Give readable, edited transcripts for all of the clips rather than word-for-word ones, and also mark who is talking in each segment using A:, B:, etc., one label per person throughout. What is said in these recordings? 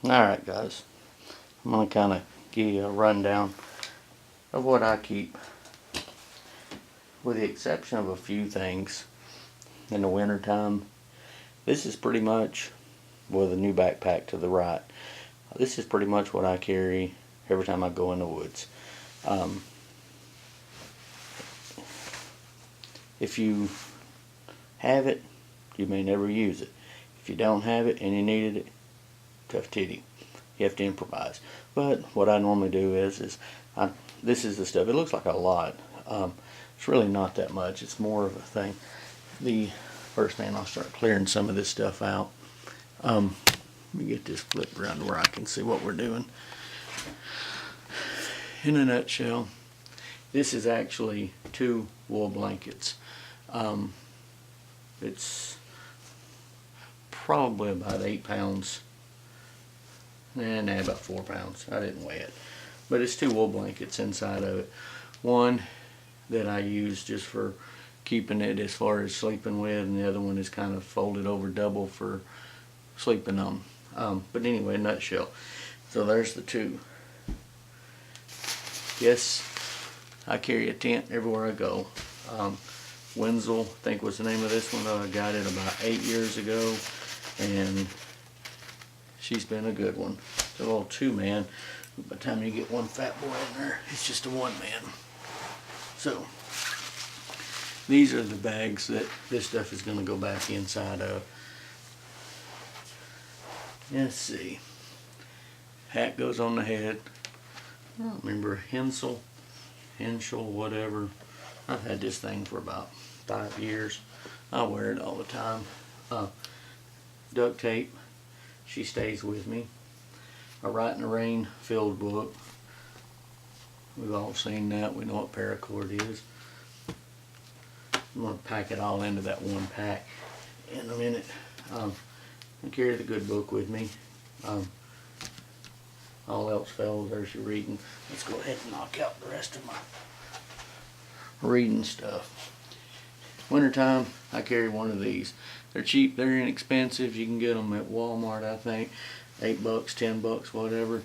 A: Alright guys, I'm going to kind of give you a rundown of what I keep, with the exception of a few things in the winter time. This is pretty much, with a new backpack to the right, this is pretty much what I carry every time I go in the woods. If you have it, you may never use it. If you don't have it and you needed it, tough titty. You have to improvise. But what I normally do is this is the stuff. It looks like a lot. It's really not that much. It's more of a thing. The first thing, I'll start clearing some of this stuff out. Let me get this flipped around to where I can see what we're doing. In a nutshell, this is actually 2 wool blankets. It's probably about 8 pounds. About 4 pounds. I didn't weigh it. But it's 2 wool blankets inside of it. One that I use just for keeping it as far as sleeping with, and the other one is kind of folded over double for sleeping on. But anyway, nutshell. So there's the 2. Yes, I carry a tent everywhere I go. Wenzel, I think was the name of this one. I got it about 8 years ago, and she's been a good one. It's a little 2-man. By the time you get one fat boy in there, it's just a 1-man. So, these are the bags that this stuff is going to go back inside of. Let's see. Hat goes on the head. I don't remember, Henschel, whatever. I've had this thing for about 5 years. I wear it all the time. Duct tape. She stays with me. A Write in the Rain field book. We've all seen that. We know what paracord is. I'm going to pack it all into that one pack in a minute. I carry the good book with me. All else fails, there's your reading. Let's go ahead and knock out the rest of my reading stuff. Wintertime, I carry one of these. They're cheap, they're inexpensive. You can get them at Walmart, I think. $8, $10, whatever.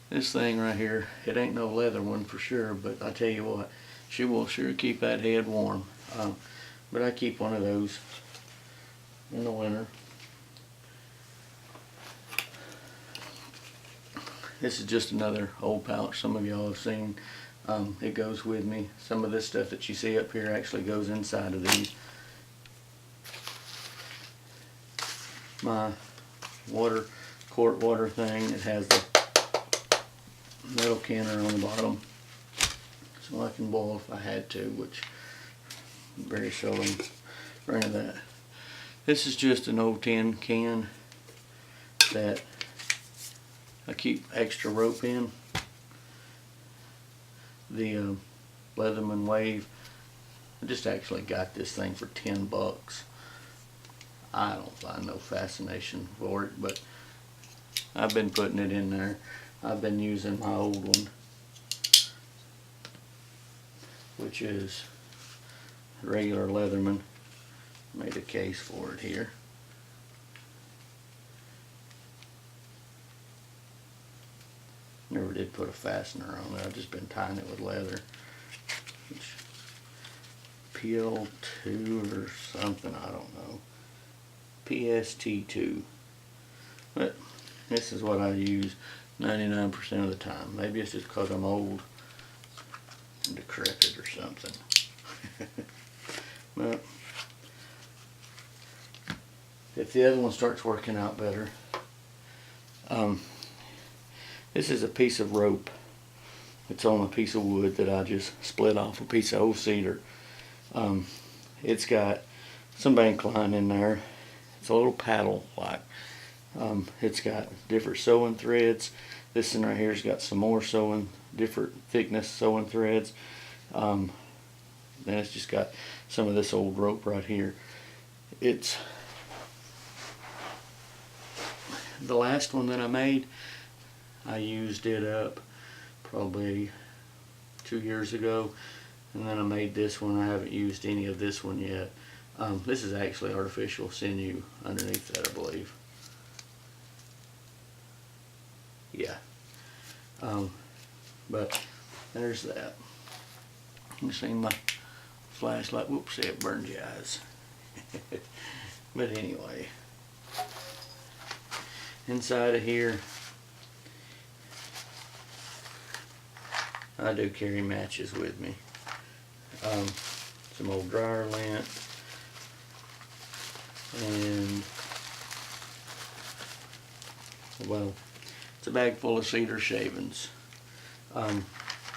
A: This thing right here, it ain't no leather one for sure, but I tell you what, she will sure keep that head warm. But I keep one of those in the winter. This is just another old pouch some of y'all have seen. It goes with me. Some of this stuff that you see up here actually goes inside of these. My quart water thing, it has the metal canner on the bottom, so I can boil if I had to, which very seldom ran of that. This is just an old tin can that I keep extra rope in. The Leatherman Wave. I just actually got this thing for $10. I don't find no fascination for it, but I've been putting it in there. I've been using my old one, which is regular Leatherman. Made a case for it here. Never did put a fastener on it. I've just been tying it with leather. PL2 or something, I don't know. PST2. But this is what I use 99% of the time. Maybe it's just because I'm old and decrepit or something. But if the other one starts working out better, this is a piece of rope. It's on a piece of wood that I just split off a piece of old cedar. It's got some bank line in there. It's a little paddle like. It's got different sewing threads. This one right here's got some more sewing, different thickness sewing threads. Then it's just got some of this old rope right here. It's the last one that I made. I used it up probably 2 years ago, and then I made this one. I haven't used any of this one yet. This is actually artificial sinew underneath that, I believe. yeah. But there's that. You see my flashlight, whoops, it burned your eyes. But anyway, inside of here, I do carry matches with me. Some old dryer lint, and well, it's a bag full of cedar shavings.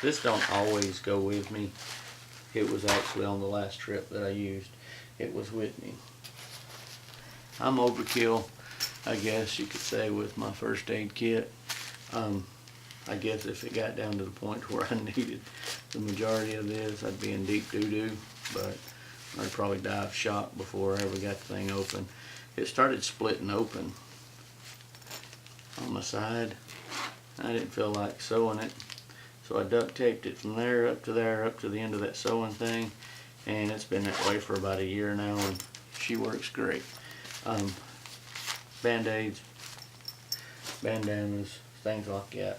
A: This don't always go with me. It was actually on the last trip that I used. It was with me. I'm overkill, I guess you could say, with my first aid kit. I guess if it got down to the point where I needed the majority of this, I'd be in deep doo-doo, but I'd probably die of shock before I ever got the thing open. It started splitting open on the side. I didn't feel like sewing it, so I duct taped it from there, up to the end of that sewing thing, and it's been that way for about a year now, and she works great. Band-aids, bandanas, things like that.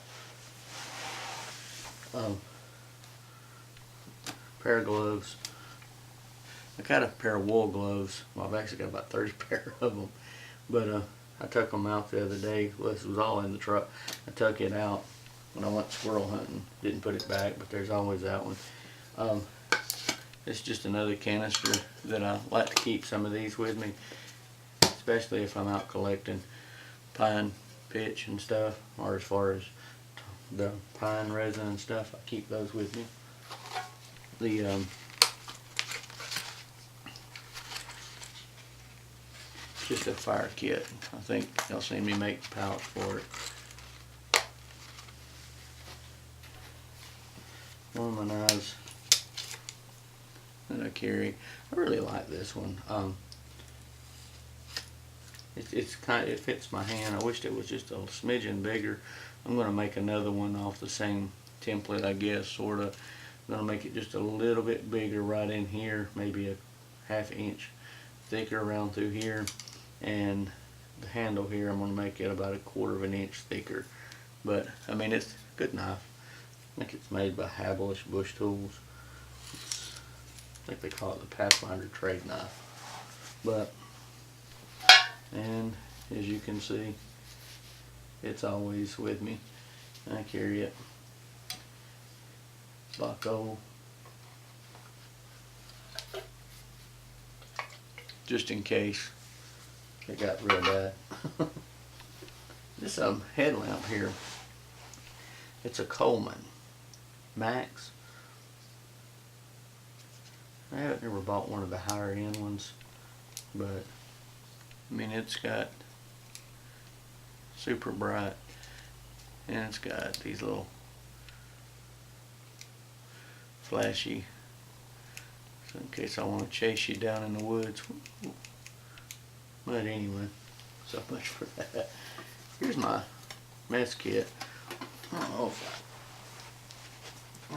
A: Pair of gloves. I got a pair of wool gloves. Well, I've actually got about 30 pair of them, but I took them out the other day. Well, this was all in the truck. I took it out when I went squirrel hunting. Didn't put it back, but there's always that one. It's just another canister that I like to keep some of these with me, especially if I'm out collecting pine pitch and stuff, or as far as the pine resin and stuff, I keep those with me. Just a fire kit. I think they'll see me make the pouch for it. One of my knives that I carry. I really like this one. It fits my hand. I wished it was just a smidgen bigger. I'm going to make another one off the same template, I guess, sort of. I'm going to make it just a little bit bigger right in here, maybe a ½ inch thicker around through here, and the handle here I'm going to make it about ¼ inch thicker. But I mean, it's a good knife. I think it's made by Hablish Bush Tools. I think they call it the Pathfinder trade knife. But, and as you can see, it's always with me. I carry it. Bucko. Just in case it got real bad. This headlamp here, it's a Coleman Max. I haven't ever bought one of the higher end ones, but I mean, it's got super bright, and it's got these little flashy, so in case I want to chase you down in the woods. But anyway, so much for that. Here's my mess kit. I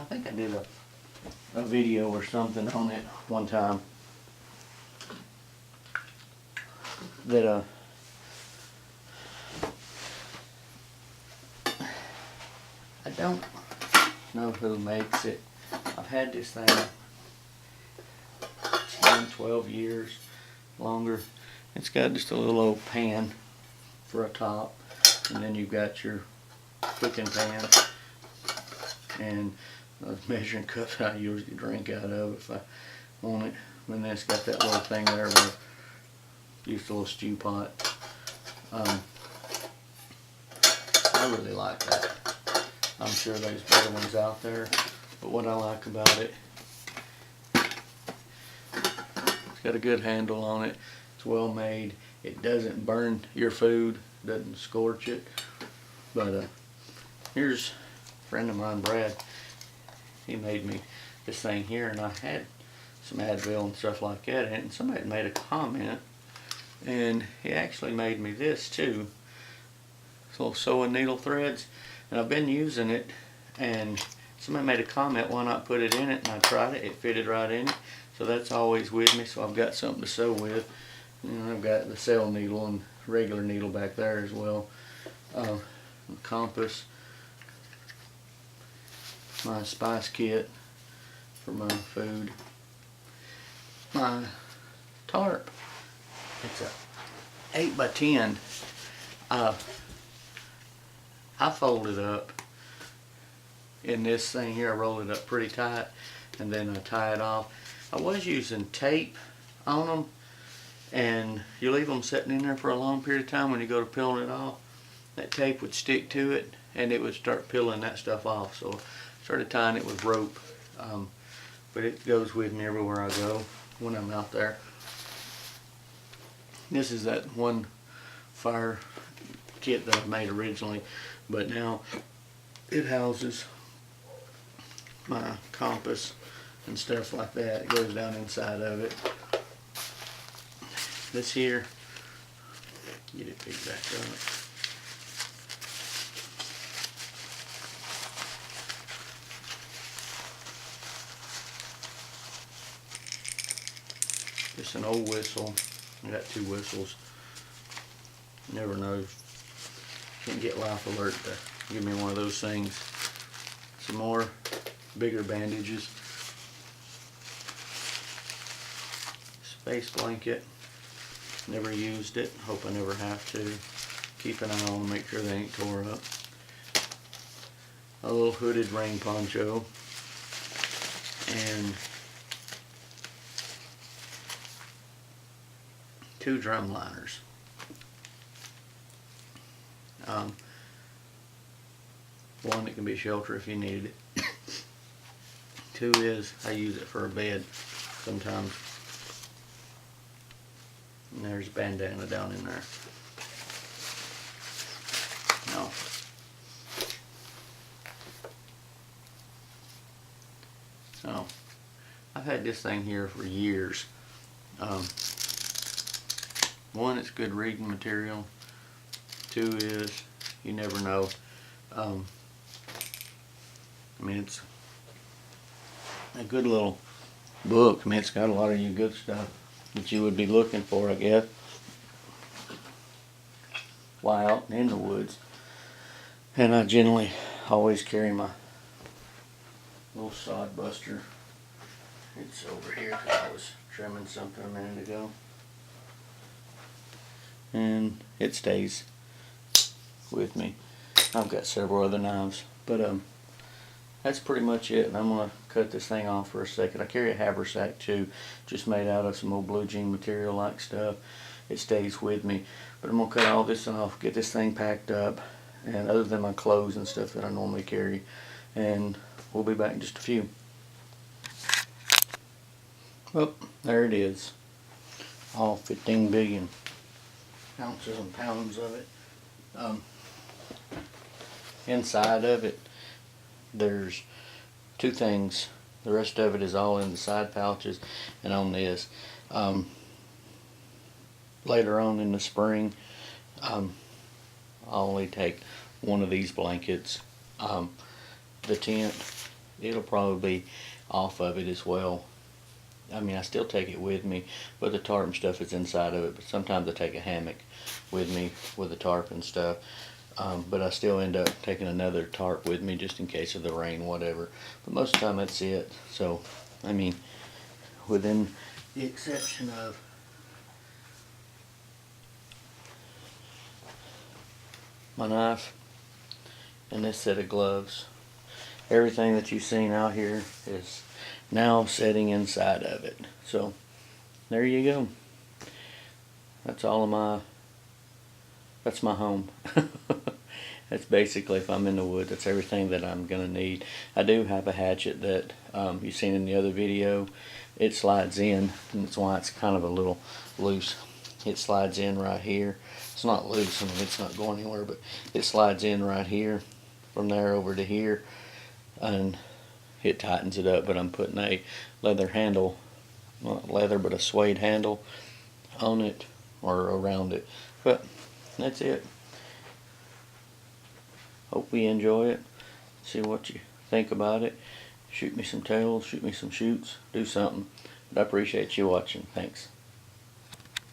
A: think I did a video or something on it one time that I don't know who makes it. I've had this thing 10, 12 years, longer. It's got just a little old pan for a top, and then you've got your cooking pan and a measuring cup that I usually drink out of if I want it. And then it's got that little thing there where just a little stew pot. I really like that. I'm sure there's better ones out there, but what I like about it, it's got a good handle on it. It's well made. It doesn't burn your food, doesn't scorch it. But here's a friend of mine, Brad. He made me this thing here, and I had some Advil and stuff like that in it, and somebody made a comment, and he actually made me this too. Little sewing needle threads, and I've been using it, and somebody made a comment, why not put it in it, and I tried it. It fitted right in it, so that's always with me. So I've got something to sew with. You know, I've got the cell needle and regular needle back there as well. compass, my spice kit for my food, my tarp. It's a 8 by 10. I fold it up in this thing here. I roll it up pretty tight and then I tie it off. I was using tape on them, and you leave them sitting in there for a long period of time. When you go to peeling it off, that tape would stick to it and it would start peeling that stuff off. So I started tying it with rope, but it goes with me everywhere I go when I'm out there. This is that one fire kit that I made originally, but now it houses my compass and stuff like that. It goes down inside of it. This here, get it picked back up. Just an old whistle. I got 2 whistles. Never know. Can't get Life Alert to give me one of those things. Some more bigger bandages. Space blanket. Never used it. Hope I never have to. Keep an eye on them, make sure they ain't tore up. A little hooded rain poncho. And 2 drum liners. One that can be shelter if you needed it. 2 is I use it for a bed sometimes. And there's a bandana down in there. No. So I've had this thing here for years. One, it's good reading material. 2 is you never know. I mean, it's a good little book. I mean, it's got a lot of your good stuff that you would be looking for, I guess, while out in the woods. And I generally always carry my little sod buster. It's over here because I was trimming something a minute ago. And it stays with me. I've got several other knives, but that's pretty much it. And I'm gonna cut this thing off for a second. I carry a haversack too, just made out of some old blue jean material like stuff. It stays with me, but I'm gonna cut all this off, get this thing packed up, and other than my clothes and stuff that I normally carry, and we'll be back in just a few. Well, there it is, all 15 billion ounces and pounds of it. Inside of it, there's 2 things. The rest of it is all in the side pouches and on this. Later on in the spring, I'll only take one of these blankets. The tent, it'll probably be off of it as well. I mean, I still take it with me, but the tarp and stuff is inside of it. But sometimes I take a hammock with me with the tarp and stuff. But I still end up taking another tarp with me just in case of the rain, whatever. But most of the time that's it. So, I mean, within the exception of my knife and this set of gloves, everything that you've seen out here is now sitting inside of it. So, there you go. That's all of my, that's my home. That's basically, if I'm in the woods, that's everything that I'm gonna need. I do have a hatchet that you've seen in the other video. It slides in, and that's why it's kind of a little loose. It slides in right here. It's not loose, I mean, it's not going anywhere, but it slides in right here, from there over to here, and it tightens it up. But I'm putting a leather handle, not leather, but a suede handle on it, or around it. But that's it. Hope we enjoy it. See what you think about it. Shoot me some tails, shoot me some shoots, do something. But I appreciate you watching. Thanks.